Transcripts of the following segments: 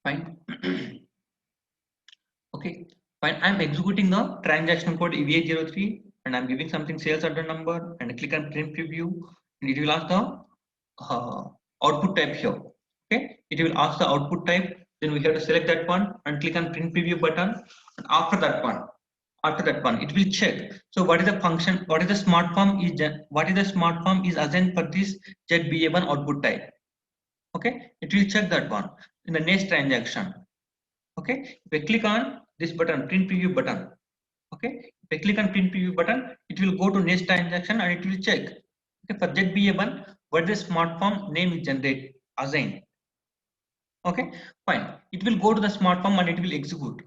Fine. Okay, fine. I'm executing the transaction code EVA03 and I'm giving something sales order number and I click on print preview and it will ask the output type here. Okay, it will ask the output type. Then we have to select that one and click on print preview button. And after that one, it will check. So what is the function? What is the smart form is assigned for this ZBA1 output type? Okay, it will check that one in the next transaction. Okay, if I click on this button, print preview button, okay, if I click on print preview button, it will go to next transaction and it will check. Okay, for ZBA1, what the smart form name is generated assigned. Okay, fine. It will go to the smart form and it will execute.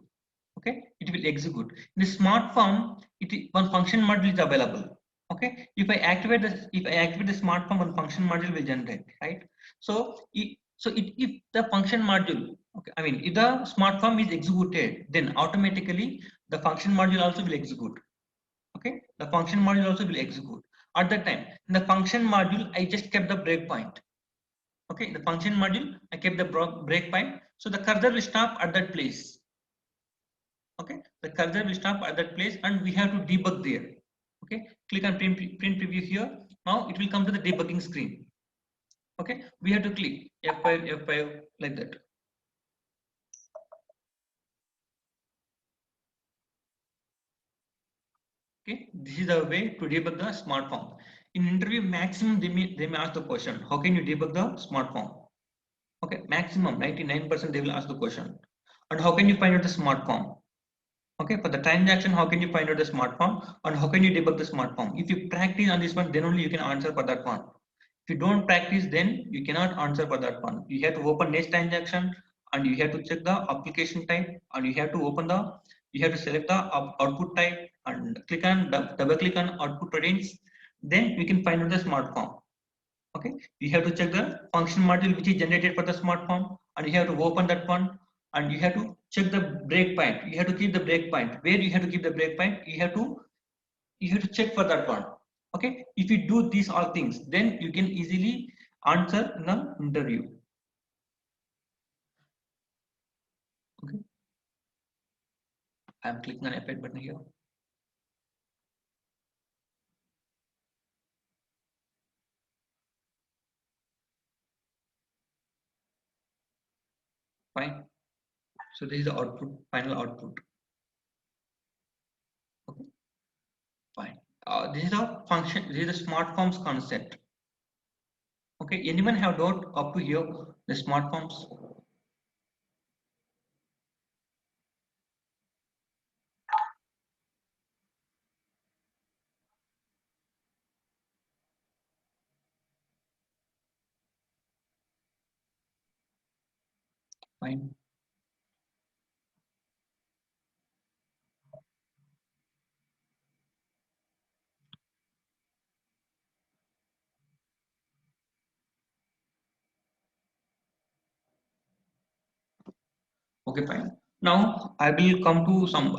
Okay, it will execute. In the smart form, one function module is available. Okay, if I activate the smart form, one function module will generate, right? So if the function module, okay, I mean if the smart form is executed, then automatically the function module also will execute. Okay, the function module also will execute. At that time, in the function module, I just kept the breakpoint. Okay, the function module, I kept the breakpoint, so the cursor will stop at that place. Okay, the cursor will stop at that place and we have to debug there. Okay, click on print preview here. Now it will come to the debugging screen. Okay, we have to click F5 like that. Okay, this is the way to debug the smart form. In interview, maximum they may ask the question, how can you debug the smart form? Okay, maximum 99% they will ask the question. And how can you find out the smart form? Okay, for the transaction, how can you find out the smart form and how can you debug the smart form? If you practice on this one, then only you can answer for that one. If you don't practice, then you cannot answer for that one. You have to open next transaction and you have to check the application type and you have to select the output type and double click on output readings. Then you can find out the smart form. Okay, you have to check the function module which is generated for the smart form and you have to open that one and you have to check the breakpoint. You have to keep the breakpoint. Where you have to keep the breakpoint, you have to check for that one. Okay, if you do these all things, then you can easily answer in the interview. Okay, I'm clicking on F8 button here. Fine. So this is the output, final output. Okay, fine. This is a function. This is the smart forms concept. Okay, anyone have doubt up to here the smart forms? Fine. Okay, fine. Now I will come to some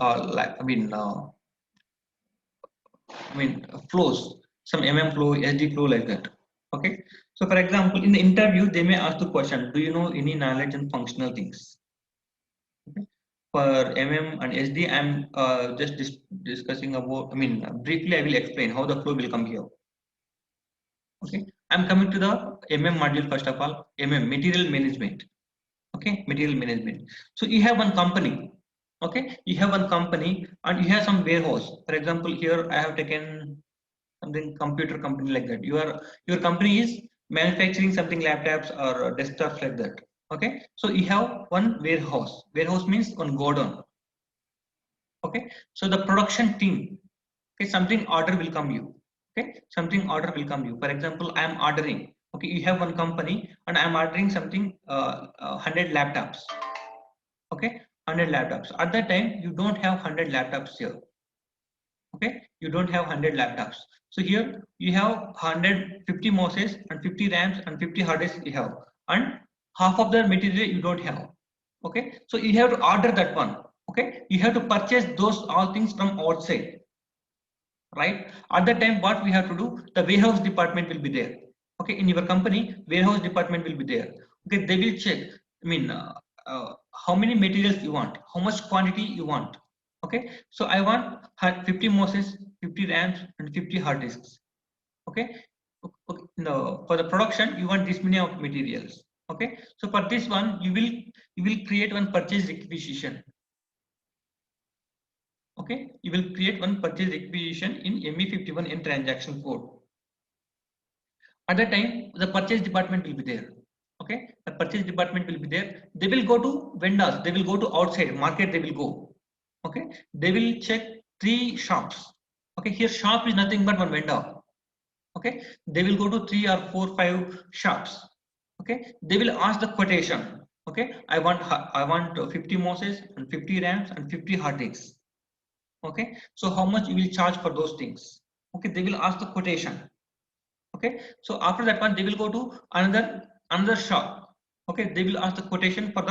flows, some flow, SD flow like that. Okay. So for example, in the interview, they may ask the question, do you know any knowledge and functional things? Okay. For and SD, I'm just discussing about, briefly I will explain how the flow will come here. Okay. I'm coming to the module first of all, material management. Okay, material management. So you have one company. Okay, you have one company and you have some warehouse. For example, here I have taken something computer company like that. Your company is manufacturing something laptops or desktops like that. Okay, so you have one warehouse. Warehouse means one godown. Okay, so the production team. Okay, something order will come you. Okay, something order will come you. For example, I am ordering. Okay, you have one company and I am ordering something 100 laptops. Okay, 100 laptops. At that time, you don't have 100 laptops here. Okay, you don't have 100 laptops. So here you have 150 mouses and 50 rams and 50 hard disks you have, and half of the material you don't have. Okay, so you have to order that one. Okay, you have to purchase those all things from outside, right? At that time, what we have to do, the warehouse department will be there. Okay, in your company, warehouse department will be there. Okay, they will check, how many materials you want, how much quantity you want. Okay, so I want 50 MOSFETs, 50 RAMs, and 50 hard disks. Okay, okay. No, for the production you want this many of materials. Okay, so for this one you will create one purchase requisition. Okay, you will create one purchase requisition in ME51N transaction code. At that time, the purchase department will be there. Okay, the purchase department will be there. They will go to vendors. They will go to outside market. They will go. Okay, they will check 3 shops. Okay, here shop is nothing but one vendor. Okay, they will go to 3 or 4, 5 shops. Okay, they will ask the quotation. Okay, I want 50 MOSFETs and 50 RAMs and 50 hard disks. Okay, so how much you will charge for those things? Okay, they will ask the quotation. Okay, so after that one they will go to another shop. Okay, they will ask the quotation for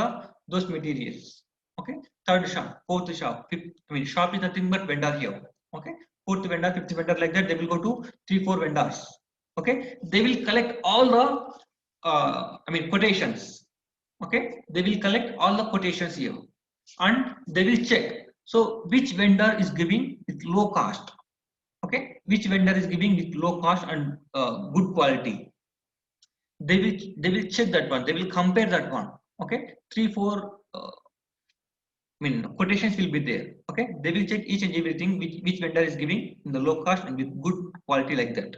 those materials. Okay, third shop, fourth shop, fifth, I mean shop is nothing but vendor here. Okay, fourth vendor, fifth vendor, like that they will go to 3, 4 vendors. Okay, they will collect all the quotations. Okay, they will collect all the quotations here and they will check, so which vendor is giving with low cost. Okay, which vendor is giving with low cost and good quality. They will check that one, they will compare that one. Okay, 3, 4 quotations will be there. Okay, they will check each and everything which vendor is giving in the low cost and with good quality, like that.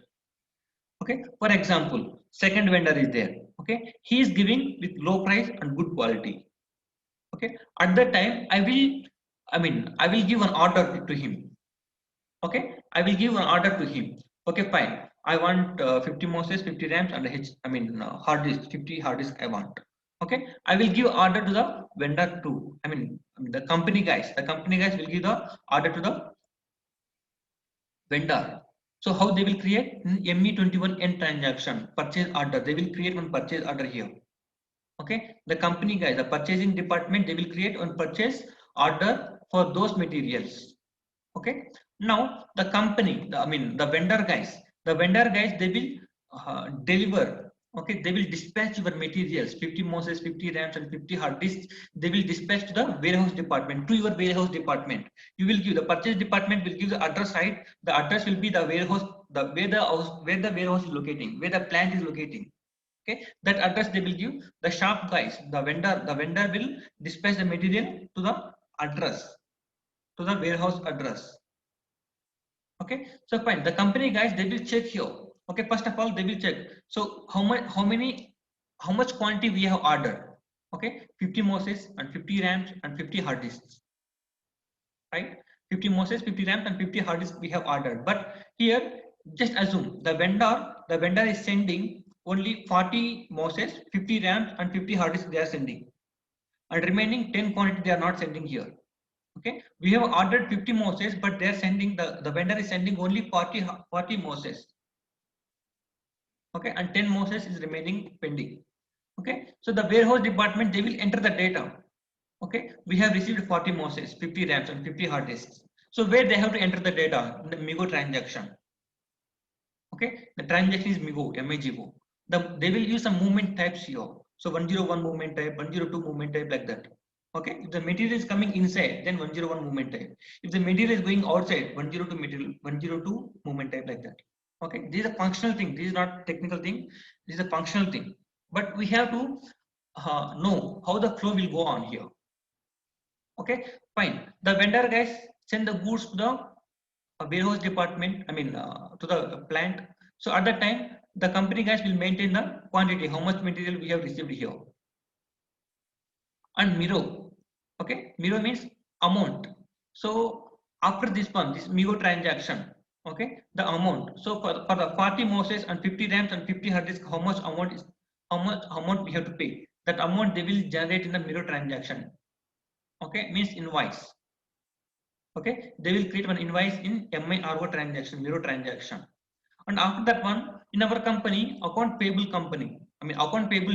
Okay, for example, second vendor is there. Okay, he is giving with low price and good quality. Okay, at that time I will give an order to him. Okay, I will give an order to him. Okay, fine, I want 50 MOSFETs, 50 RAMs, and hard disk, 50 hard disk I want. Okay, I will give order to the vendor too. The company guys. The company guys will give the order to the vendor. So how they will create ME21N transaction purchase order? They will create one purchase order here. Okay, the company guys, the purchasing department, they will create one purchase order for those materials. Okay, now the company, the vendor guys, they will deliver. Okay, they will dispatch your materials, 50 MOSFETs, 50 RAMs, and 50 hard disks. They will dispatch to the warehouse department, to your warehouse department. You will give, the purchase department will give the address site. The address will be the warehouse, where the warehouse is locating, where the plant is locating. Okay, that address they will give. The shop guys, the vendor will dispatch the material to the address, to the warehouse address. Okay, so fine, the company guys, they will check here. Okay, first of all they will check, so how much quantity we have ordered. Okay, 50 MOSFETs and 50 RAMs and 50 hard disks, right? 50 MOSFETs, 50 RAMs, and 50 hard disks we have ordered. But here just assume the vendor is sending only 40 MOSFETs, 50 RAMs, and 50 hard disks they are sending, and remaining 10 quantity they are not sending here. Okay, we have ordered 50 MOSFETs, but they are sending, the vendor is sending only 40 MOSFETs. Okay, and 10 MOSFETs is remaining pending. Okay, so the warehouse department, they will enter the data. Okay, we have received 40 MOSFETs, 50 RAMs, and 50 hard disks. So where they have to enter the data? In the MIGO transaction. Okay, the transaction is MIGO, MIGO. They will use some movement types here. So 101 movement type, 102 movement type, like that. Okay, if the material is coming inside, then 101 movement type. If the material is going outside, 102 material, 102 movement type, like that. Okay, this is a functional thing. This is not technical thing. This is a functional thing. But we have to know how the flow will go on here. Okay, fine. The vendor guys send the goods to the warehouse department. To the plant. So at that time, the company guys will maintain the quantity, how much material we have received here. And MIRO. Okay, MIRO means amount. So after this one, this MIGO transaction, okay, the amount. So for the 40 MOSFETs and 50 RAMs and 50 hard disk, how much amount we have to pay? That amount they will generate in the MIRO transaction. Okay, means invoice. Okay, they will create one invoice in MIRO transaction, MIRO transaction. And after that one, in our company, account payable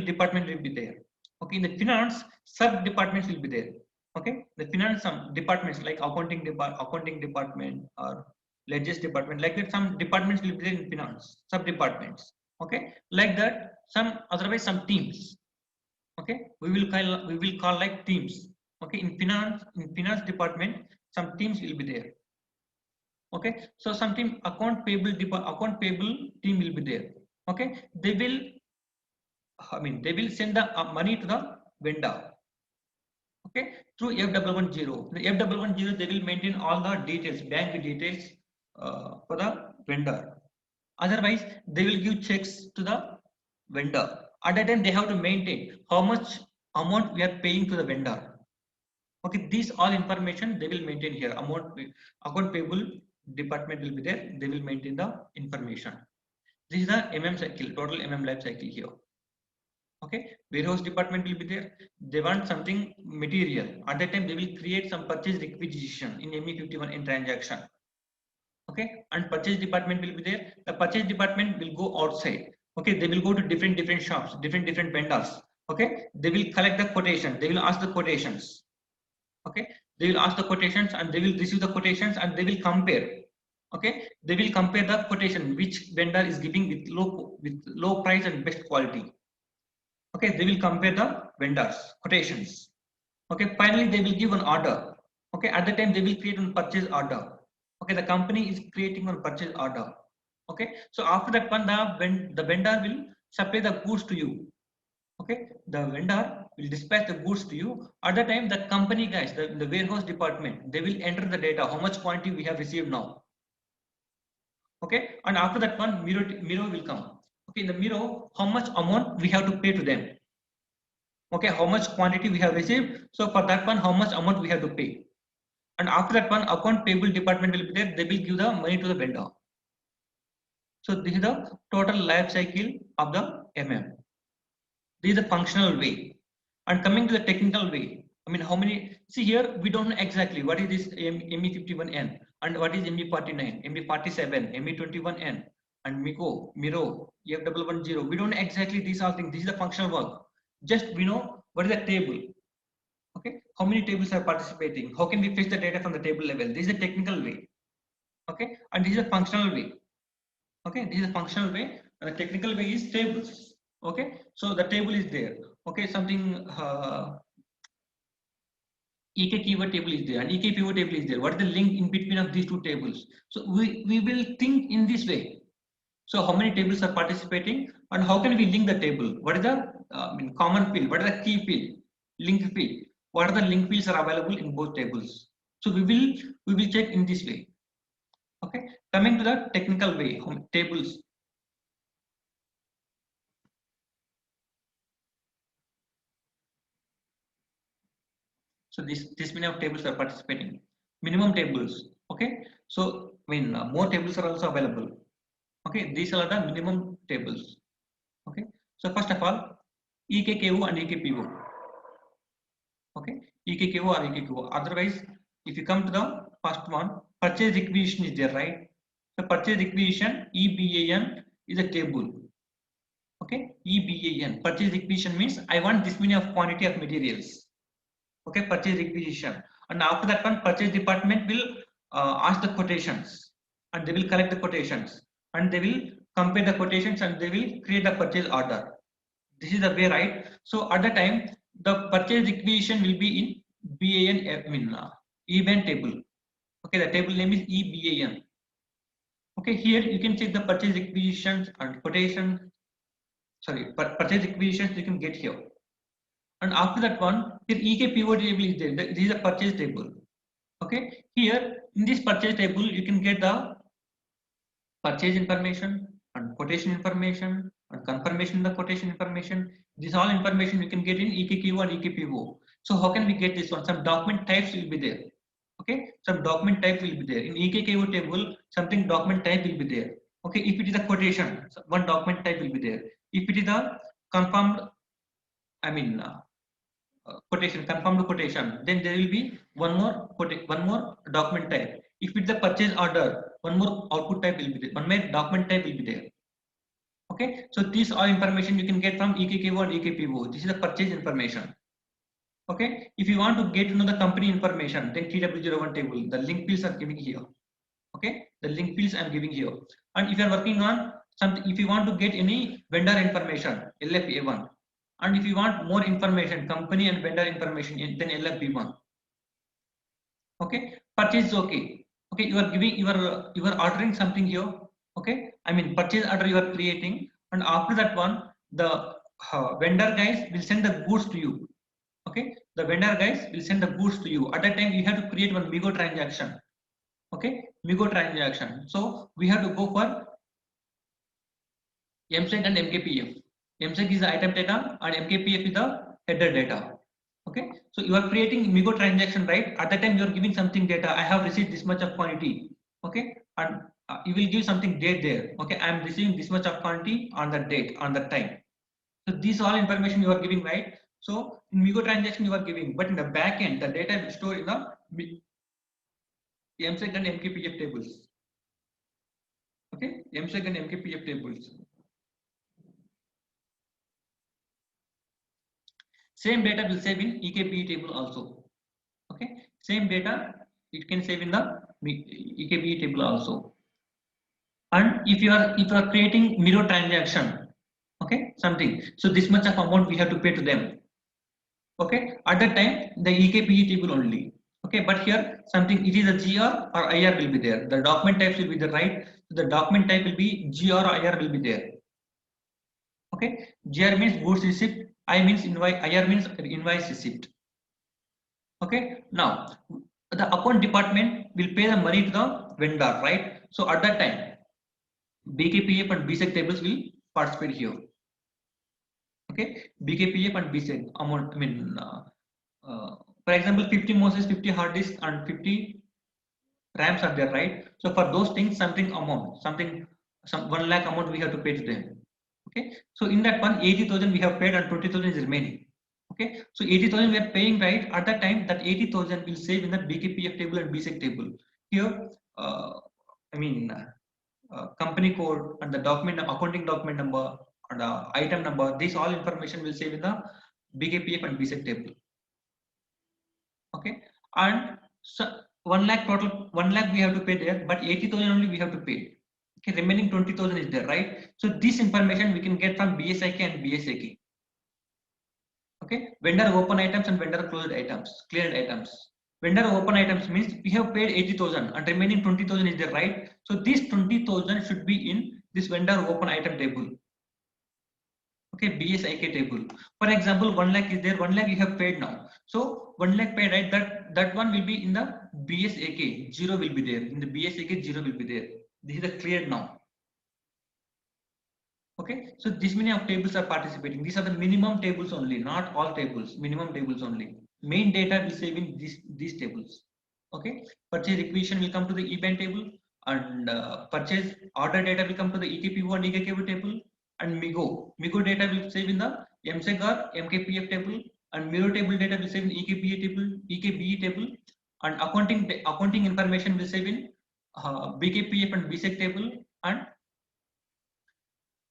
department will be there. Okay, in the finance, sub departments will be there. Okay, the finance, some departments like accounting department or ledgers department, like that, some departments will be there in finance, sub departments. Okay, like that, some otherwise some teams. Okay, we will call like teams. Okay, in finance department, some teams will be there. Okay, so some team account payable team will be there. Okay, they will, they will send the money to the vendor. Okay, through F110. The F110, they will maintain all the details, bank details for the vendor. Otherwise, they will give checks to the vendor. At that time, they have to maintain how much amount we are paying to the vendor. Okay, these all information they will maintain here. Account payable department will be there. They will maintain the information. This is the cycle, total life cycle here. Okay, warehouse department will be there. They want something material. At that time, they will create some purchase requisition in ME51 in transaction. Okay, and purchase department will be there. The purchase department will go outside. Okay, they will go to different shops, different vendors. Okay, they will collect the quotation. They will ask the quotations. Okay, they will ask the quotations and they will receive the quotations and they will compare. Okay, they will compare the quotation which vendor is giving with low price and best quality. Okay, they will compare the vendors quotations. Okay, finally they will give an order. Okay, at the time they will create a purchase order. Okay, the company is creating a purchase order. Okay, so after that one, the vendor will supply the goods to you. Okay, the vendor will dispatch the goods to you. At the time, the company guys, the warehouse department, they will enter the data, how much quantity we have received now. Okay, and after that one, Miro will come. Okay, in the Miro, how much amount we have to pay to them. Okay, how much quantity we have received. So for that one, how much amount we have to pay. And after that one, account payable department will be there. They will give the money to the vendor. So this is the total life cycle of the This is the functional way. And coming to the technical way, how many, see here, we don't know exactly what is this ME51N and what is ME49, ME47, ME21N and Miro, F110. We don't know exactly these all things. This is the functional work. Just we know what is the table. Okay, how many tables are participating? How can we fetch the data from the table level? This is the technical way. Okay, and this is a functional way. Okay, this is a functional way, and the technical way is tables. Okay, so the table is there. Okay, something EK keyword table is there and EK pivot table is there. What is the link in between of these two tables? So we will think in this way. So how many tables are participating and how can we link the table? What is the common field? What is the key field? Link field. What are the link fields are available in both tables? So we will check in this way. Okay, coming to the technical way, tables. So this many of tables are participating. Minimum tables. Okay, so more tables are also available. Okay, these are the minimum tables. Okay, so first of all, EKKO and EKPO. Okay, EKKO or EKKO. Otherwise, if you come to the first one, purchase requisition is there, right? So purchase requisition EBAN is a table. Okay, EBAN purchase requisition means I want this many of quantity of materials. Okay, purchase requisition, and after that one, purchase department will ask the quotations, and they will collect the quotations, and they will compare the quotations, and they will create the purchase order. This is the way, right? So at the time, the purchase requisition will be in BAN, event table. Okay, the table name is EBAN. Okay, here you can check the purchase requisitions and quotation. Sorry, purchase requisitions you can get here. And after that one, here EK pivot table is there. This is a purchase table. Okay, here in this purchase table, you can get the purchase information and quotation information and confirmation of the quotation information. This all information you can get in EKQ and EKPO. So how can we get this one? Some document types will be there. Okay, some document type will be there. In EKKO table, something document type will be there. Okay, if it is a quotation, one document type will be there. If it is a confirmed, quotation, confirmed quotation, then there will be one more document type. If it's a purchase order, one more output type will be there, one more document type will be there. Okay, so these are information you can get from EKKO and EKPO. This is the purchase information. Okay, if you want to get to know the company information, then TW01 table, the link fields are giving here. Okay, the link fields I'm giving here. And if you are working on something, if you want to get any vendor information, LFA1. And if you want more information, company and vendor information, then LFB1. Okay, purchase is okay. Okay, you are giving, you are ordering something here. Okay, I mean purchase order you are creating, and after that one, the vendor guys will send the goods to you. Okay, the vendor guys will send the goods to you. At that time you have to create one Migo transaction. Okay, Migo transaction. So we have to go for MSEG and MKPF. MSEG is the item data and MKPF is the header data. Okay, so you are creating Migo transaction, right? At that time you are giving something data. I have received this much of quantity. Okay, and you will give something date there. Okay, I am receiving this much of quantity on the date, on the time. So these all information you are giving, right? So in Migo transaction you are giving, but in the back end the data will store in the MSEG and MKPF tables. Okay, MSEG and MKPF tables. Same data will save in EKBE table also. Okay, same data it can save in the EKBE table also. And if you are creating mirror transaction, okay, something, so this much of amount we have to pay to them. Okay, at that time the EKBE table only. Okay, but here something, it is a GR or IR will be there. The document types will be the right. The document type will be GR or IR will be there. Okay, GR means goods receipt, I means invoice, IR means invoice receipt. Okay, now the account department will pay the money to the vendor, right? So at that time BKPF and BSEC tables will participate here. Okay, BKPF and BSEC amount, I mean for example 50 Moses, 50 hard disk and 50 RAMs are there, right? So for those things something amount, something, some 1 lakh amount we have to pay to them. Okay, so in that one 80,000 we have paid and 20,000 is remaining. Okay, so 80,000 we are paying, right? At that time that 80,000 will save in the BKPF table and BSEC table. Here I mean company code and the document, accounting document number and item number, this all information will save in the BKPF and BSEC table. Okay, and so 1 lakh total, 1 lakh we have to pay there, but 80,000 only we have to pay. Okay, remaining 20,000 is there, right? So this information we can get from BSIK and BSAK. Okay, vendor open items and vendor closed items, cleared items. Vendor open items means we have paid 80,000 and remaining 20,000 is there, right? So this 20,000 should be in this vendor open item table. Okay, BSIK table. For example, 1 lakh is there, 1 lakh you have paid now. So 1 lakh paid, right? That one will be in the BSAK, 0 will be there. In the BSAK, 0 will be there. This is the cleared now. Okay, so this many of tables are participating. These are the minimum tables only, not all tables, minimum tables only. Main data will save in these tables. Okay, purchase requisition will come to the EBAN table, and purchase order data will come to the EKPO and EKKO table, and Migo data will save in the MSEG or MKPF table, and mirror table data will save in EKBE table, and accounting information will save in BKPF and BSEC table. And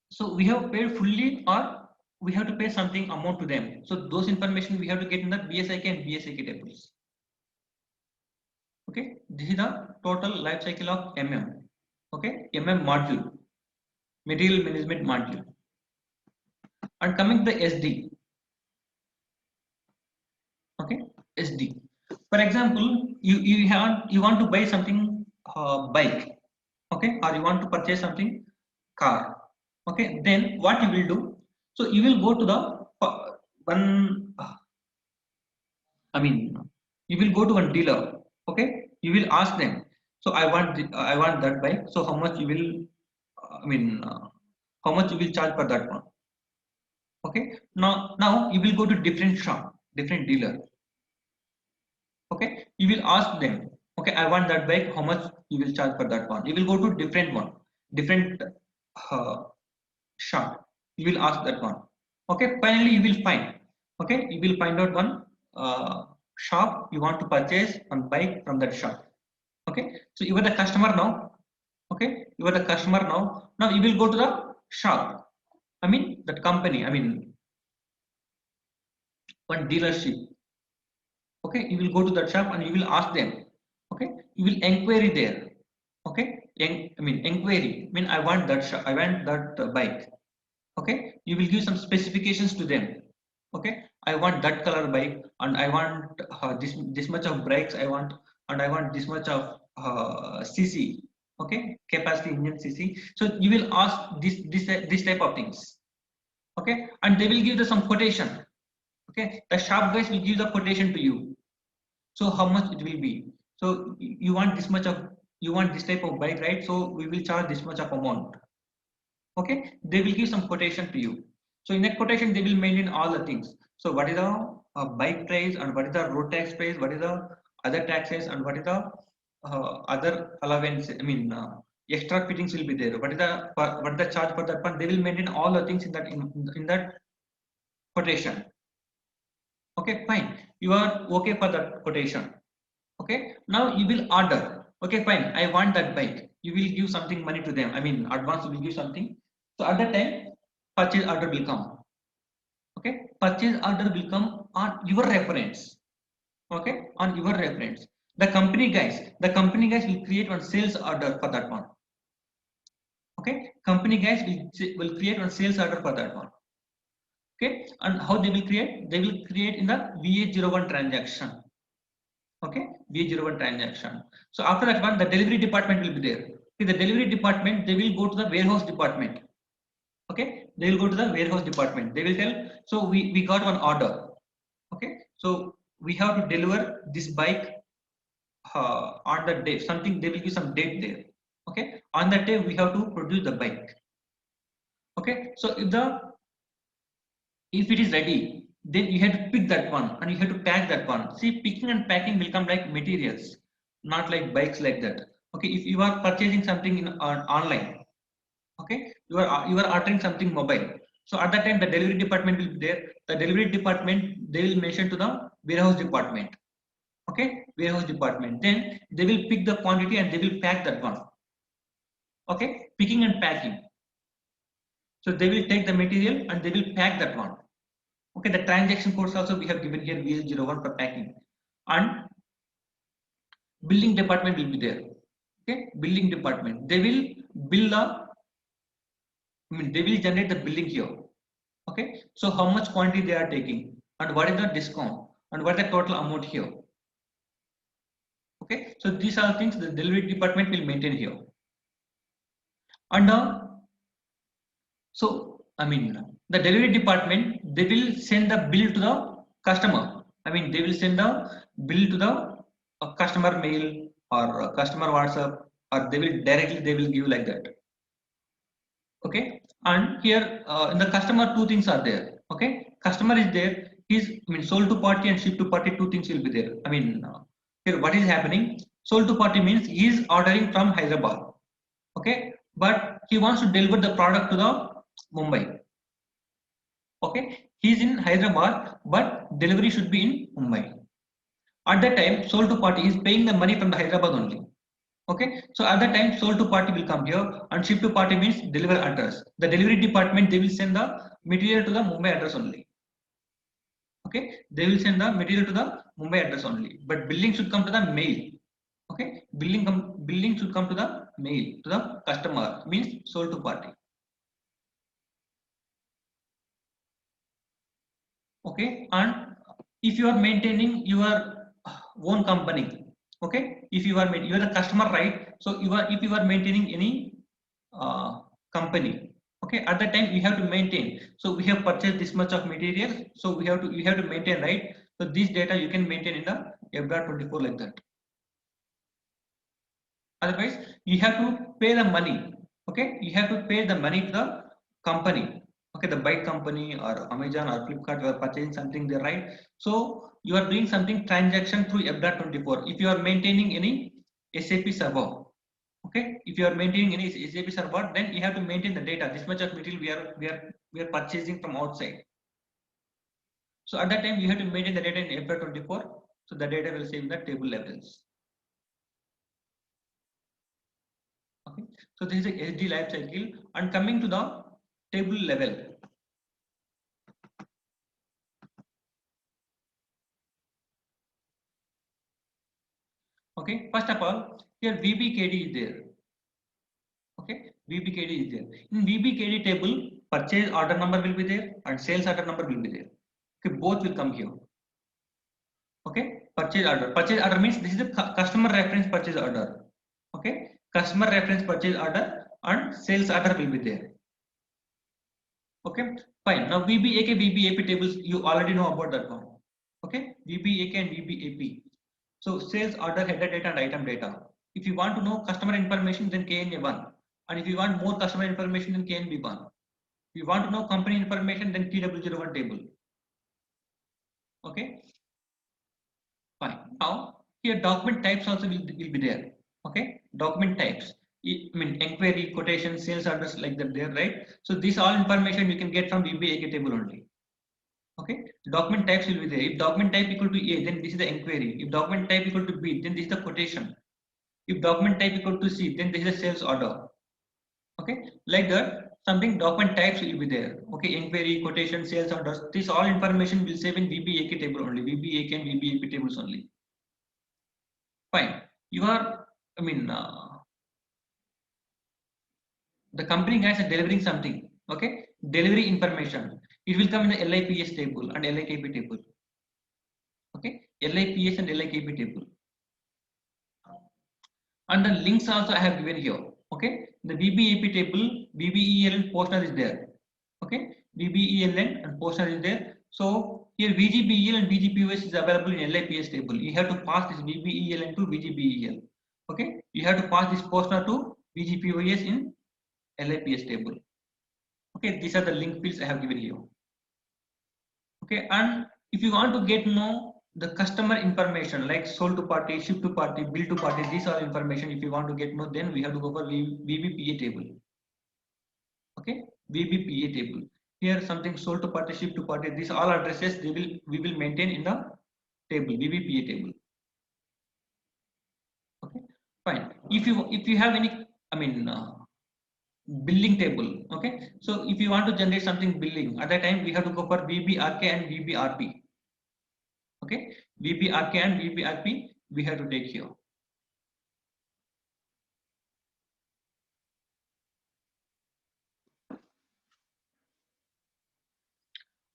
so we have paid fully or we have to pay something amount to them. So those information we have to get in the BSIK and BSIK tables. Okay, this is the total life cycle of MM. Okay, MM module, material management module. And coming to the SD. Okay, SD. For example, you want to buy something bike. Okay, or you want to purchase something car. Okay, then what you will do? So you will go to the one. You will go to one dealer. Okay, you will ask them. So I want that bike. So how much you will? How much you will charge for that one? Okay. Now you will go to different shop, different dealer. Okay, you will ask them. Okay, I want that bike. How much you will charge for that one? You will go to different one, different shop. You will ask that one. Okay, finally you will find. Okay, you will find out one shop you want to purchase one bike from that shop. Okay, so you are the customer now. Okay, you are the customer now. Now you will go to the shop. I mean that company. I mean one dealership. Okay, you will go to that shop and you will ask them. Okay, you will inquiry there. Okay, inquiry. I want that shop. I want that bike. Okay, you will give some specifications to them. Okay, I want that color bike, and I want this much of brakes I want, and I want this much of cc, okay, capacity engine cc. So you will ask this type of things, okay, and they will give the some quotation. Okay, the shop guys will give the quotation to you. So how much it will be? So you want this much of, you want this type of bike, right? So we will charge this much of amount. Okay, they will give some quotation to you. So in that quotation they will maintain all the things. So what is the bike price, and what is the road tax price, what is the other taxes, and what is the other allowance, I mean extra fittings will be there, what is the what is the charge for that one. They will maintain all the things in that in that quotation. Okay, fine, you are okay for that quotation. Okay, now you will order. Okay, fine, I want that bike. You will give something money to them, I mean advance, you will give something. So at that time purchase order will come. Okay, purchase order will come on your reference. Okay, on your reference, the company guys will create one sales order for that one. Okay, company guys will create one sales order for that one. Okay, and how they will create? They will create in the VA01 transaction. Okay, VA01 transaction. So after that one, the delivery department will be there. Okay, the delivery department, they will go to the warehouse department. Okay, they will go to the warehouse department. They will tell, so we got one order. Okay, so we have to deliver this bike on the day, something, they will give some date there. Okay, on that day we have to produce the bike. Okay, so if it is ready, then you have to pick that one and you have to pack that one. See, picking and packing will come like materials, not like bikes like that. Okay, if you are purchasing something in online, okay, you are ordering something mobile. So at that time the delivery department will be there. The delivery department, they will mention to the warehouse department. Okay, warehouse department, then they will pick the quantity and they will pack that one. Okay, picking and packing. So they will take the material and they will pack that one. Okay, the transaction codes also we have given here, VL01 for packing. And billing department will be there. Okay, billing department, they will bill the, I mean they will generate the billing here. Okay, so how much quantity they are taking, and what is the discount, and what is the total amount here. Okay, so these are things the delivery department will maintain here. And so I mean the delivery department, they will send the bill to the customer. I mean they will send the bill to the customer mail or customer WhatsApp, or they will give like that. Okay, and here in the customer, two things are there. Okay, customer is there. He's, I mean sold to party and ship to party, two things will be there. I mean here what is happening? Sold to party means he is ordering from Hyderabad. Okay, but he wants to deliver the product to the Mumbai. Okay, he's in Hyderabad, but delivery should be in Mumbai. At that time, sold to party is paying the money from the Hyderabad only. Okay, so at that time, sold to party will come here, and ship to party means deliver address. The delivery department, they will send the material to the Mumbai address only. Okay, they will send the material to the Mumbai address only, but billing should come to the mail. Okay, billing should come to the mail to the customer, means sold to party. Okay, and if you are maintaining your own company, okay, if you are you are the customer, right? So you are, if you are maintaining any company, okay, at that time you have to maintain. So we have purchased this much of material, so you have to maintain, right? So this data you can maintain in the F.24 like that. Otherwise you have to pay the money. Okay, you have to pay the money to the company. Okay, the bike company or Amazon or Flipkart, you are purchasing something there, right? So you are doing something transaction through F.24. If you are maintaining any SAP server, okay, if you are maintaining any SAP server, then you have to maintain the data. This much of material we are purchasing from outside. So at that time you have to maintain the data in F.24. So the data will save in the table levels. Okay, so this is the SD life cycle, and coming to the table level. Okay, first of all, here VBKD is there. Okay, VBKD is there. In VBKD table, purchase order number will be there and sales order number will be there. Okay, both will come here. Okay, purchase order means this is the customer reference purchase order. Okay, customer reference purchase order and sales order will be there. Okay, fine. Now VBAK, VBAP tables, you already know about that one. Okay, VBAK and VBAP. So sales order, header data and item data. If you want to know customer information, then KNA1. And if you want more customer information, then KNB1. If you want to know company information, then TW01 table. Okay, fine. Now here document types also will be there. Okay, document types. I mean inquiry, quotation, sales orders like that there, right? So this all information you can get from VBAK table only. Okay, document types will be there. If document type equal to A, then this is the inquiry. If document type equal to B, then this is the quotation. If document type equal to C, then this is the sales order. Okay, like that, something document types will be there. Okay, inquiry, quotation, sales orders. This all information will save in VBAK table only. VBAK and VBAP tables only. Fine. You are, I mean, the company guys are delivering something. Okay, delivery information. It will come in the LIPS table and LIKP table. Okay, LIPS and LIKP table. And the links also I have given here. Okay, the VBAP table, VBELN Postner is there. Okay, VBELN and Postner is there. So here VGBEL and VGPOS is available in LIPS table. You have to pass this VBELN to VGBEL. Okay, you have to pass this Postner to VGPOS in LIPS table. Okay, these are the link fields I have given you. Okay, and if you want to get know the customer information like sold to party, ship to party, bill to party, these are information. If you want to get know, then we have to go for VBPA table. Okay, VBPA table. Here something sold to party, ship to party. These all addresses we will maintain in the table VBPA table. Okay, fine. If you have any, I mean. Billing table. Okay, so if you want to generate something billing at that time, we have to go for VBRK and VBRP. Okay, VBRK and VBRP we have to take here.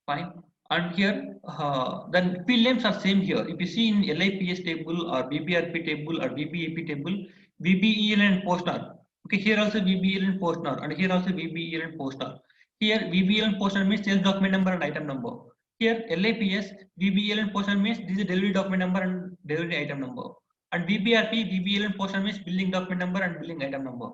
Fine. And here then field names are same here. If you see in LIPS table or VBRP table or VBAP table, VBEL and Postner. Okay, here also VBEL and Postner, and here also VBEL and Postner. Here VBEL and Postner means sales document number and item number. Here LIPS, VBEL and Postner means this is delivery document number and delivery item number. And VBRP, VBEL and Postner means billing document number and billing item number.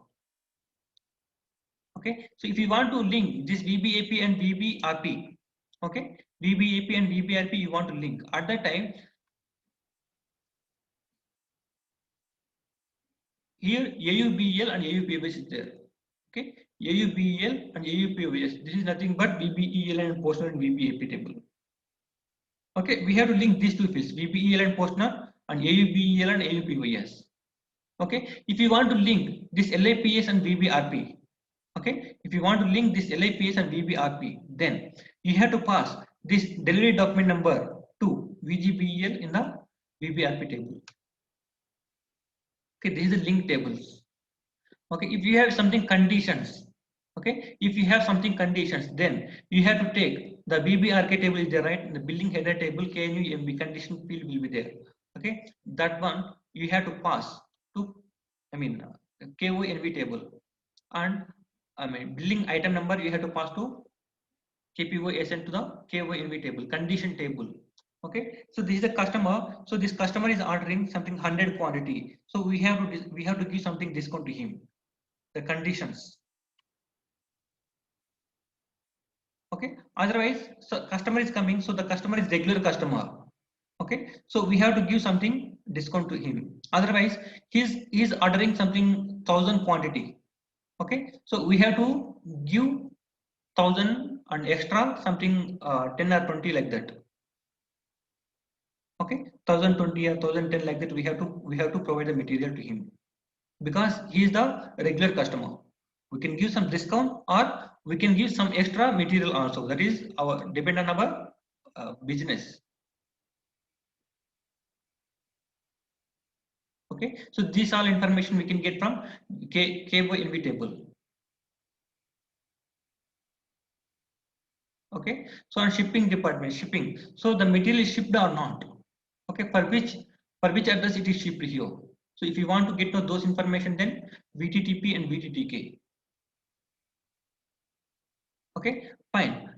Okay, so if you want to link this VBAP and VBRP, okay, VBAP and VBRP you want to link at that time, here AUBL and AUPOS is there. Okay, AUBL and AUPOS, this is nothing but VBEL and Postner and VBAP table. Okay, we have to link these two fields, VBEL and Postner and AUBL and AUPOS. Okay, if you want to link this LIPS and VBRP, okay, if you want to link this LIPS and VBRP, then you have to pass this delivery document number to VGBEL in the VBRP table. Okay, this is the link tables. Okay, if you have something conditions, okay, if you have something conditions, then you have to take the VBRK table is there, right? The billing header table KNUMB condition field will be there. Okay, that one you have to pass to, I mean, KONV table, and I mean billing item number you have to pass to KPOSN to the KONV table, condition table. Okay, so this is the customer. So this customer is ordering something 100 quantity. So we have to give something discount to him. The conditions. Okay. Otherwise, so customer is coming. So the customer is regular customer. Okay. So we have to give something discount to him. Otherwise, he's ordering something 1000 quantity. Okay. So we have to give 1000 and extra something 10 or 20 like that. Okay, 1020 or 1010 like that we have to provide the material to him because he is the regular customer. We can give some discount or we can give some extra material also. That is our depend on our business. Okay, so these all information we can get from KONV table. Okay, so on shipping department, shipping, so the material is shipped or not, okay, for which address it is shipped here. So if you want to get to those information, then VTTP and VTTK. Okay, fine.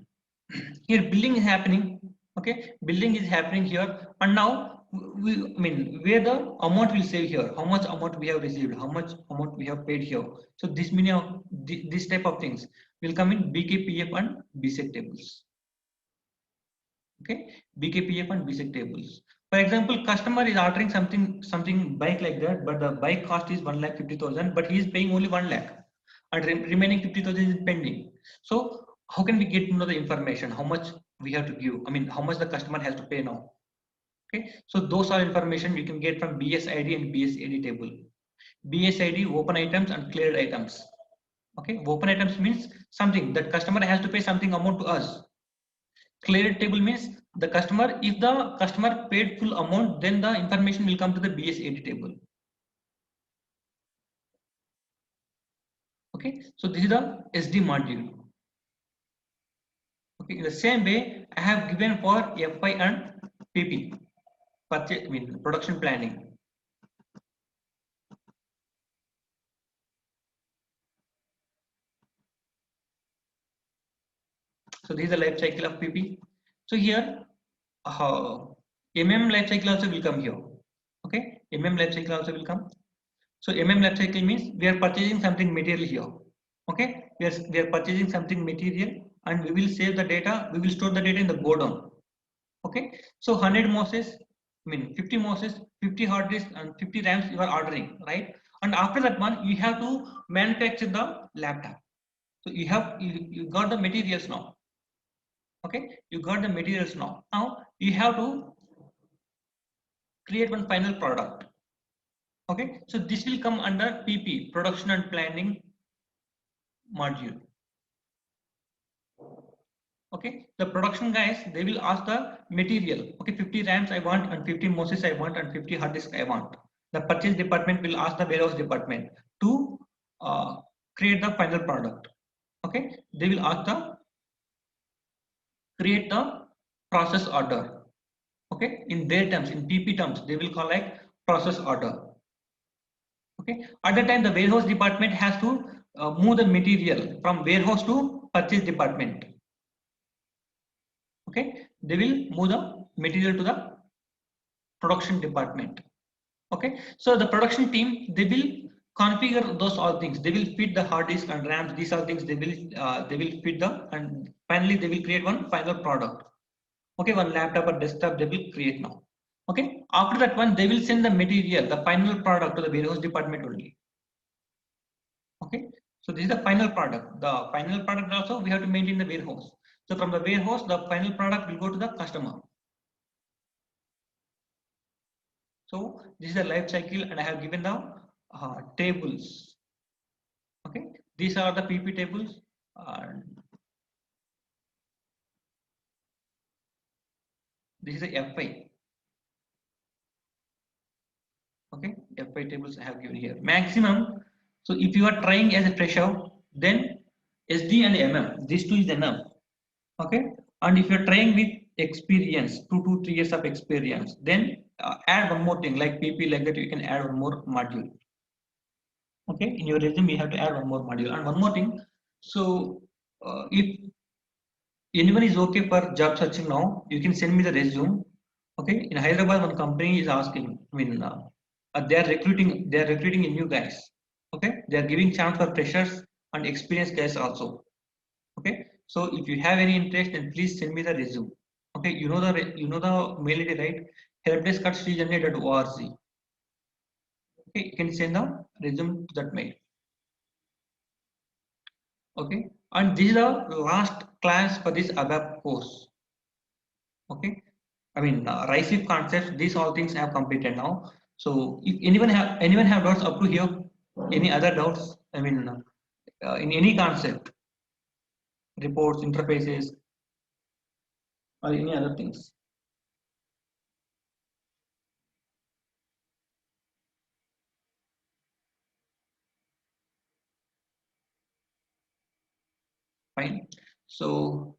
Here billing is happening. Okay, billing is happening here, and now I mean, where the amount will save here, how much amount we have received, how much amount we have paid here. So this many of this type of things will come in BKPF and BSEC tables. Okay, BKPF and BSEC tables. For example, customer is ordering something bike like that, but the bike cost is 1,50,000, but he is paying only 1 lakh, and remaining 50,000 is pending. So how can we get to know the information? How much we have to give? I mean, how much the customer has to pay now? Okay, so those are information you can get from BSID and BSAD table. BSID, open items and cleared items. Okay, open items means something that customer has to pay something amount to us. Cleared table means the customer, if the customer paid full amount, then the information will come to the BSAD table. Okay, so this is the SD module. Okay, in the same way, I have given for FI and PP, purchase, I mean production planning. So this is the life cycle of PP. So here, life cycle also will come here. Okay, life cycle also will come. So life cycle means we are purchasing something material here. Okay, we are purchasing something material, and we will save the data. We will store the data in the godown. Okay, so 100 Moses, I mean 50 Moses, 50 hard disk, and 50 RAMs you are ordering, right? And after that one, you have to manufacture the laptop. So you got the materials now. Okay, you got the materials now. Now you have to create one final product. Okay, so this will come under PP, production and planning module. Okay, the production guys, they will ask the material. Okay, 50 RAMs I want, and 50 Moses I want, and 50 hard disk I want. The purchase department will ask the warehouse department to create the final product. Okay, they will ask the create the process order. Okay, in their terms, in PP terms, they will call like process order. Okay, at the time the warehouse department has to move the material from warehouse to purchase department. Okay, they will move the material to the production department. Okay, so the production team, they will configure those all things. They will fit the hard disk and RAMs. These are things they will fit the, and finally they will create one final product. Okay, one laptop or desktop they will create now. Okay, after that one they will send the material, the final product, to the warehouse department only. Okay, so this is the final product. The final product also we have to maintain the warehouse. So from the warehouse, the final product will go to the customer. So this is the life cycle, and I have given the tables. Okay, these are the PP tables. This is the FI. Okay, FI tables I have given here. Maximum. So if you are trying as a fresher, then SD and MM, these two is enough. Okay, and if you're trying with experience, 2 to 3 years of experience, then add one more thing like PP, like that you can add one more module. Okay, in your resume you have to add one more module. And one more thing, so if anyone is okay for job searching now, you can send me the resume. Okay, in Hyderabad one company is asking, I mean they are recruiting a new guys. Okay, they are giving chance for freshers and experienced guys also. Okay, so if you have any interest, then please send me the resume. Okay, you know the mail ID, right? helpdesk@srijanni.org. Okay, you can send the resume to that mail. Okay, and this is the last class for this ABAP course. Okay, I mean RISE concepts, these all things I have completed now. So if anyone have doubts up to here, any other doubts, I mean in any concept, reports, interfaces, or any other things. Fine. So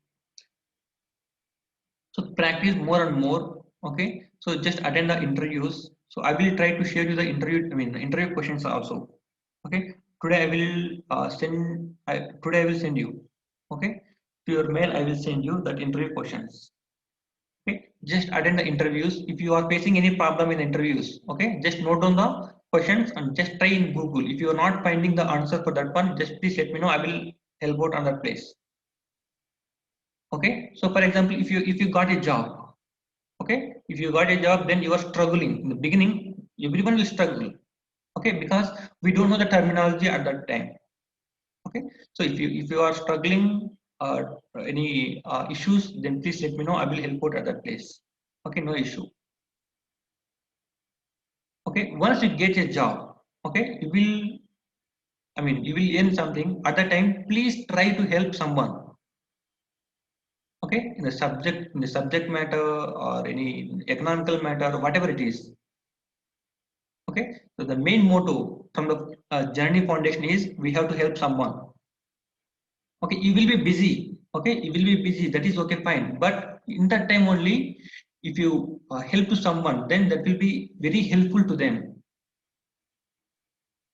So practice more and more. Okay. So just attend the interviews. So I will try to share you the interview questions also. Okay. Today I will today I will send you. Okay. To your mail I will send you that interview questions. Okay. Just attend the interviews. If you are facing any problem in interviews, okay, just note down the questions and just try in Google. If you are not finding the answer for that one, just please let me know. I will help out on that place. Okay. So for example, if you got a job, okay, if you got a job, then you are struggling in the beginning. Everyone will struggle, okay, because we don't know the terminology at that time. Okay, so if you are struggling any issues, then please let me know. I will help out at that place. Okay, no issue. Okay, once you get a job, okay, you will earn something. At that time, please try to help someone. Okay, in the subject matter or any economical matter, whatever it is. Okay, so the main motto from the Journey Foundation is we have to help someone. Okay, you will be busy. Okay, you will be busy. That is okay, fine. But in that time only, if you help to someone, then that will be very helpful to them.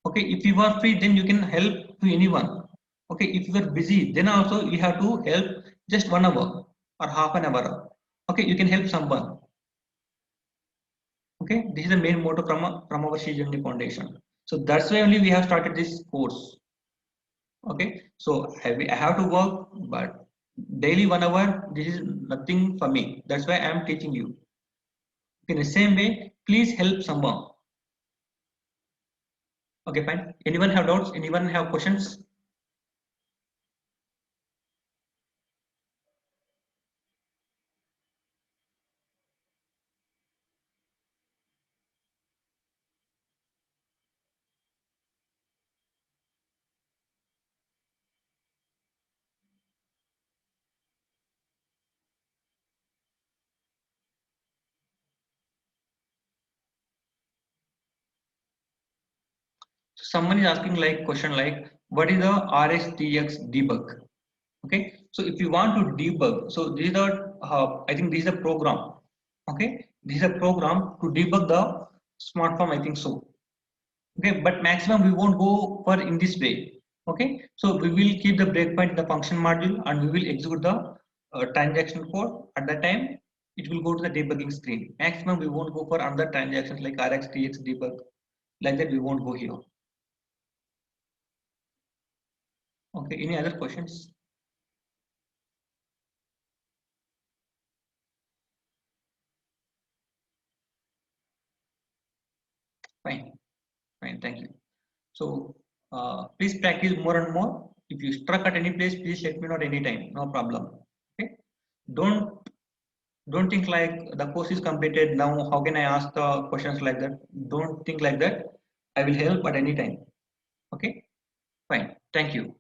Okay, if you are free, then you can help to anyone. Okay, if you are busy, then also you have to help just 1 hour or half an hour. Okay, you can help someone. Okay, this is the main motto from our Sri Journey Foundation. So that's why only we have started this course. Okay, so I have to work, but daily 1 hour, this is nothing for me. That's why I am teaching you. In the same way, please help someone. Okay, fine. Anyone have doubts? Anyone have questions? Someone is asking like question like, what is the RSTX debug? Okay, so if you want to debug, so this is the I think this is a program. Okay, this is a program to debug the smart form. I think so. Okay, but maximum we won't go for in this way. Okay, so we will keep the breakpoint in the function module and we will execute the transaction code. At that time, it will go to the debugging screen. Maximum we won't go for other transactions like RxTX debug. Like that, we won't go here. Okay, any other questions? Fine, fine, thank you. So please practice more and more. If you struck at any place, please let me know at any time. No problem. Okay. Don't don't think like the course is completed now. How can I ask the questions like that? Don't think like that. I will help at any time. Okay. Fine. Thank you.